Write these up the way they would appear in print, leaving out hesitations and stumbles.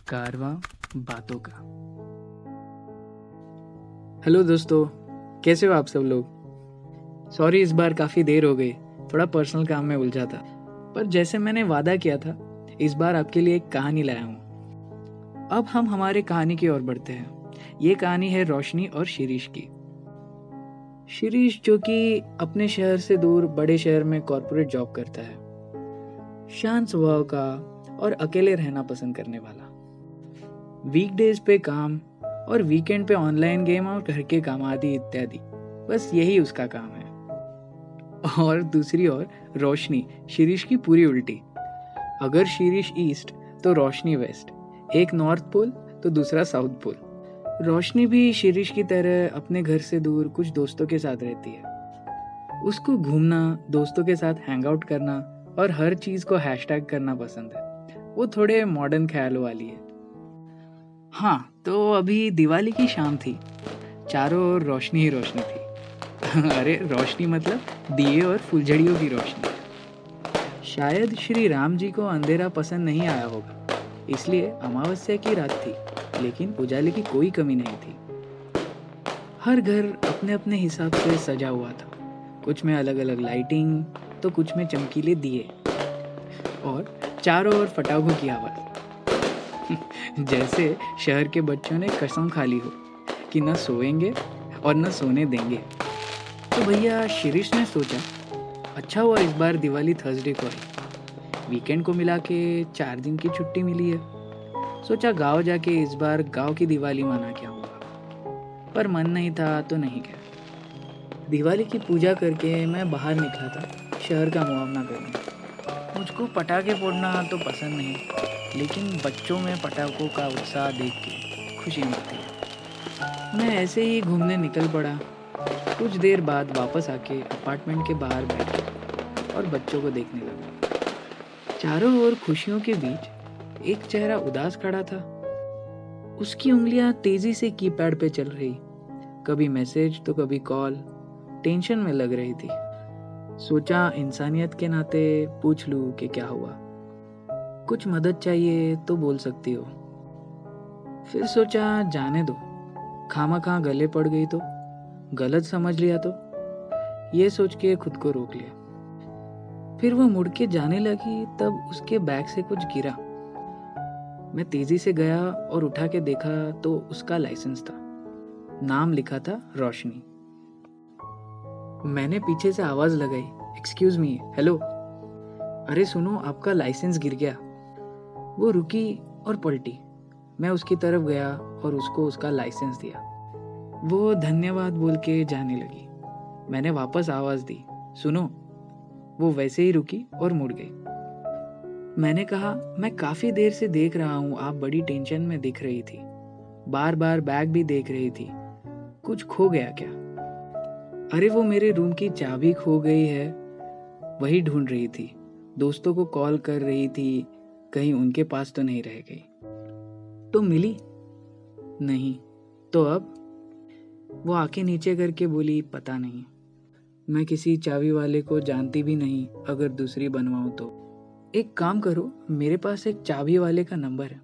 कारवां बातों का। हेलो दोस्तों, कैसे हो आप सब लोग। सॉरी इस बार काफ़ी देर हो गई, थोड़ा पर्सनल काम में उलझा था। पर जैसे मैंने वादा किया था, इस बार आपके लिए एक कहानी लाया हूँ। अब हम हमारे कहानी की ओर बढ़ते हैं। ये कहानी है रोशनी और शिरीष की। शिरीष जो कि अपने शहर से दूर बड़े शहर में कॉर्पोरेट जॉब करता है। शांत स्वभाव का और अकेले रहना पसंद करने वाला। वीकडेज पे काम और वीकेंड पे ऑनलाइन गेम और घर के काम आदि इत्यादि, बस यही उसका काम है। और दूसरी ओर रोशनी, शिरीष की पूरी उल्टी। अगर शिरीष ईस्ट तो रोशनी वेस्ट, एक नॉर्थ पोल तो दूसरा साउथ पोल। रोशनी भी शिरीष की तरह अपने घर से दूर कुछ दोस्तों के साथ रहती है। उसको घूमना, दोस्तों के साथ हैंग आउट करना और हर चीज को हैशटैग करना पसंद है। वो थोड़े मॉडर्न ख्यालों वाली है। हाँ, तो अभी दिवाली की शाम थी। चारों ओर रोशनी ही रोशनी थी। अरे रोशनी मतलब दिए और फुलझड़ियों की रोशनी। शायद श्री राम जी को अंधेरा पसंद नहीं आया होगा, इसलिए अमावस्या की रात थी, लेकिन उजाले की कोई कमी नहीं थी। हर घर अपने अपने हिसाब से सजा हुआ था। कुछ में अलग अलग लाइटिंग, तो कुछ में चमकीले दिए और चारों ओर पटाखों की आवाज। जैसे शहर के बच्चों ने कसम खा ली हो कि न सोएंगे और न सोने देंगे। तो भैया शिरीष ने सोचा, अच्छा हुआ इस बार दिवाली थर्सडे को आई। वीकेंड को मिला के 4 दिन की छुट्टी मिली है। सोचा गांव जाके इस बार गांव की दिवाली मना के आऊंगा। पर मन नहीं था तो नहीं गया। दिवाली की पूजा करके मैं बाहर निकला था शहर का मुआवना करने। मुझको पटाखे फोड़ना तो पसंद नहीं, लेकिन बच्चों में पटाखों का उत्साह देख के खुशी मिलती है। मैं ऐसे ही घूमने निकल पड़ा। कुछ देर बाद वापस आके अपार्टमेंट के बाहर बैठा और बच्चों को देखने लगा। चारों ओर खुशियों के बीच एक चेहरा उदास खड़ा था। उसकी उंगलियां तेजी से कीपैड पे चल रही, कभी मैसेज तो कभी कॉल। टेंशन में लग रही थी। सोचा इंसानियत के नाते पूछ लूं कि क्या हुआ। कुछ मदद चाहिए तो बोल सकती हो। फिर सोचा जाने दो, खामा गले पड़ गई तो, गलत समझ लिया तो। ये सोच के खुद को रोक लिया। फिर वो मुड़ के जाने लगी, तब उसके बैग से कुछ गिरा। मैं तेजी से गया और उठा के देखा तो उसका लाइसेंस था। नाम लिखा था रोशनी। मैंने पीछे से आवाज लगाई, एक्सक्यूज मी, हेलो। अरे सुनो, आपका लाइसेंस गिर गया। वो रुकी और पलटी। मैं उसकी तरफ गया और उसको उसका लाइसेंस दिया। वो धन्यवाद बोल के जाने लगी। मैंने वापस आवाज दी, सुनो। वो वैसे ही रुकी और मुड़ गई। मैंने कहा, मैं काफी देर से देख रहा हूँ, आप बड़ी टेंशन में दिख रही थी। बार बार बैग भी देख रही थी। कुछ खो गया क्या? अरे वो मेरे रूम की चाबी खो गई है, वही ढूंढ रही थी। दोस्तों को कॉल कर रही थी, कहीं उनके पास तो नहीं रह गई। तो मिली नहीं। तो अब? वो आंखें नीचे करके बोली, पता नहीं। मैं किसी चाबी वाले को जानती भी नहीं, अगर दूसरी बनवाऊं तो। एक काम करो, मेरे पास एक चाबी वाले का नंबर है।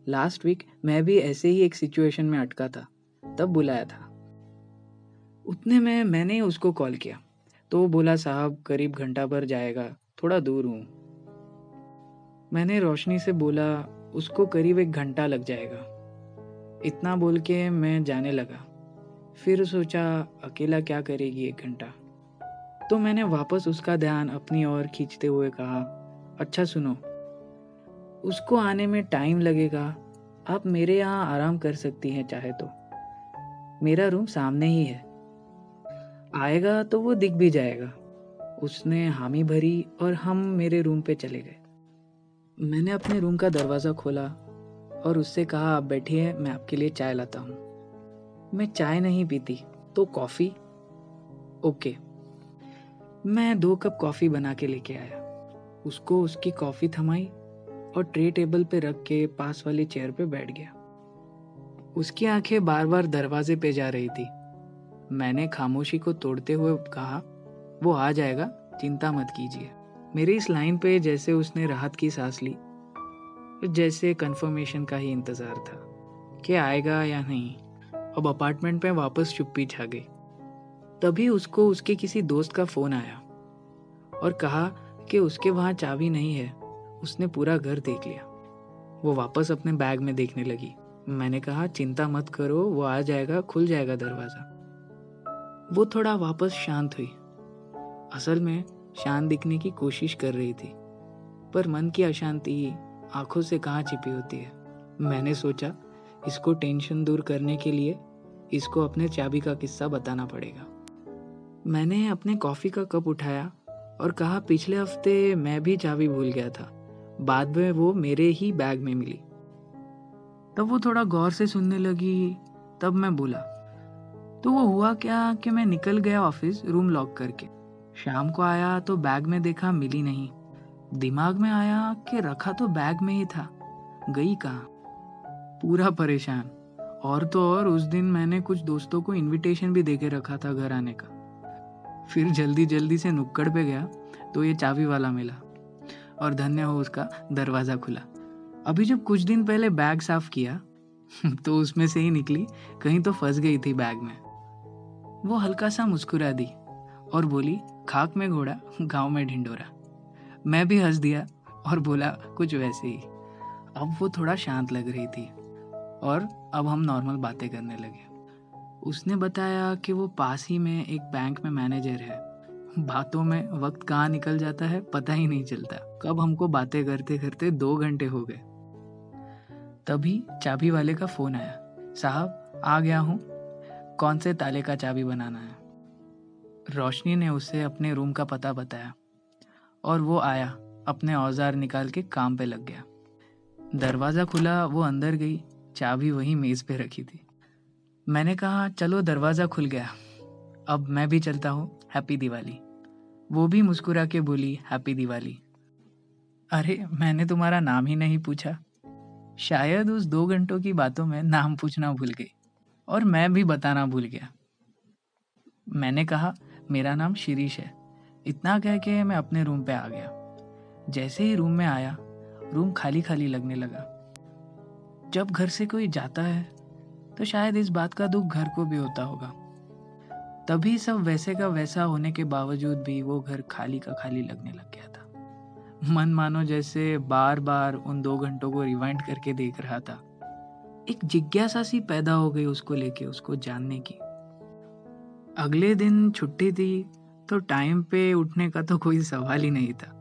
लास्ट वीक मैं भी ऐसे ही एक सिचुएशन में अटका था, तब बुलाया था। उतने में मैंने उसको कॉल किया तो वो बोला, साहब करीब घंटा भर जाएगा, थोड़ा दूर हूँ। मैंने रोशनी से बोला, उसको करीब 1 घंटा लग जाएगा। इतना बोल के मैं जाने लगा। फिर सोचा अकेला क्या करेगी 1 घंटा। तो मैंने वापस उसका ध्यान अपनी ओर खींचते हुए कहा, अच्छा सुनो, उसको आने में टाइम लगेगा। आप मेरे यहाँ आराम कर सकती हैं चाहे तो, मेरा रूम सामने ही है। आएगा तो वो दिख भी जाएगा। उसने हामी भरी और हम मेरे रूम पे चले गए। मैंने अपने रूम का दरवाज़ा खोला और उससे कहा, आप बैठिए, मैं आपके लिए चाय लाता हूँ। मैं चाय नहीं पीती, तो कॉफ़ी। ओके। मैं 2 कप कॉफ़ी बना के लेके आया। उसको उसकी कॉफ़ी थमाई और ट्रे टेबल पे रख के पास वाली चेयर पे बैठ गया। उसकी आंखें बार बार दरवाजे पे जा रही थी। मैंने खामोशी को तोड़ते हुए कहा, वो आ जाएगा, चिंता मत कीजिए। मेरी इस लाइन पे जैसे उसने राहत की सांस ली। जैसे कंफर्मेशन का ही इंतज़ार था कि आएगा या नहीं। अब अपार्टमेंट में वापस चुप्पी छा गई। तभी उसको उसके किसी दोस्त का फ़ोन आया और कहा कि उसके वहाँ चाबी नहीं है, उसने पूरा घर देख लिया। वो वापस अपने बैग में देखने लगी। मैंने कहा चिंता मत करो, वो आ जाएगा, खुल जाएगा दरवाज़ा। वो थोड़ा वापस शांत हुई। असल में शांत दिखने की कोशिश कर रही थी, पर मन की अशांति आंखों से कहाँ छिपी होती है। मैंने सोचा इसको टेंशन दूर करने के लिए इसको अपने चाबी का किस्सा बताना पड़ेगा। मैंने अपने कॉफ़ी का कप उठाया और कहा पिछले हफ्ते मैं भी चाबी भूल गया था, बाद में वो मेरे ही बैग में मिली। तब वो थोड़ा गौर से सुनने लगी। तब मैं बोला, तो वो हुआ क्या कि मैं निकल गया ऑफिस रूम लॉक करके। शाम को आया तो बैग में देखा मिली नहीं। दिमाग में आया कि रखा तो बैग में ही था, गई कहाँ। पूरा परेशान। और तो और उस दिन मैंने कुछ दोस्तों को इनविटेशन भी देके रखा था घर आने का। फिर जल्दी जल्दी से नुक्कड़ पे गया तो ये चाबी वाला मिला और धन्य हो उसका दरवाज़ा खुला। अभी जब कुछ दिन पहले बैग साफ किया तो उसमें से ही निकली, कहीं तो फंस गई थी बैग में। वो हल्का सा मुस्कुरा दी और बोली खाक में घोड़ा गांव में ढिंडोरा। मैं भी हंस दिया और बोला कुछ वैसे ही। अब वो थोड़ा शांत लग रही थी और अब हम नॉर्मल बातें करने लगे। उसने बताया कि वो पास ही में एक बैंक में मैनेजर है। बातों में वक्त कहाँ निकल जाता है पता ही नहीं चलता। कब हमको बातें करते करते 2 घंटे हो गए। तभी चाबी वाले का फोन आया, साहब आ गया हूँ, कौन से ताले का चाबी बनाना है। रोशनी ने उसे अपने रूम का पता बताया और वो आया, अपने औजार निकाल के काम पे लग गया। दरवाज़ा खुला, वो अंदर गई, चाबी वहीं मेज़ पे रखी थी। मैंने कहा चलो दरवाज़ा खुल गया, अब मैं भी चलता हूँ, हैप्पी दिवाली। वो भी मुस्कुरा के बोली हैप्पी दिवाली। अरे मैंने तुम्हारा नाम ही नहीं पूछा। शायद उस 2 घंटों की बातों में नाम पूछना भूल गई और मैं भी बताना भूल गया। मैंने कहा मेरा नाम शिरीष है। इतना कह के मैं अपने रूम पे आ गया। जैसे ही रूम में आया, रूम खाली खाली लगने लगा। जब घर से कोई जाता है तो शायद इस बात का दुख घर को भी होता होगा। तभी सब वैसे का वैसा होने के बावजूद भी वो घर खाली का खाली लगने लग गया था। मन मानो जैसे बार बार उन 2 घंटों को रिवाइंड करके देख रहा था। एक जिज्ञासा सी पैदा हो गई उसको लेके, उसको जानने की। अगले दिन छुट्टी थी तो टाइम पे उठने का तो कोई सवाल ही नहीं था।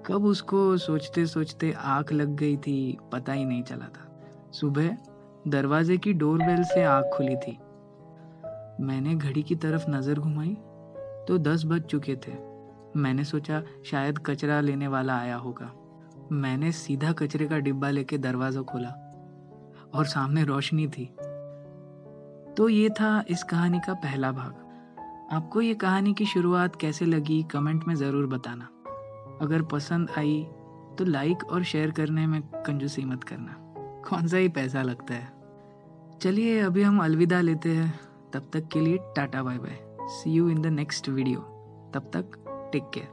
कब उसको सोचते सोचते आँख लग गई थी पता ही नहीं चला था। सुबह दरवाजे की डोरबेल से आँख खुली थी। मैंने घड़ी की तरफ नजर घुमाई तो 10 बज चुके थे। मैंने सोचा शायद कचरा लेने वाला आया होगा। मैंने सीधा कचरे का डिब्बा लेके दरवाजा खोला और सामने रोशनी थी। तो ये था इस कहानी का पहला भाग। आपको ये कहानी की शुरुआत कैसे लगी कमेंट में ज़रूर बताना। अगर पसंद आई तो लाइक और शेयर करने में कंजूसी मत करना, कौन सा ही पैसा लगता है। चलिए अभी हम अलविदा लेते हैं। तब तक के लिए tata bye bye, see you in the next video. तब तक टेक केयर।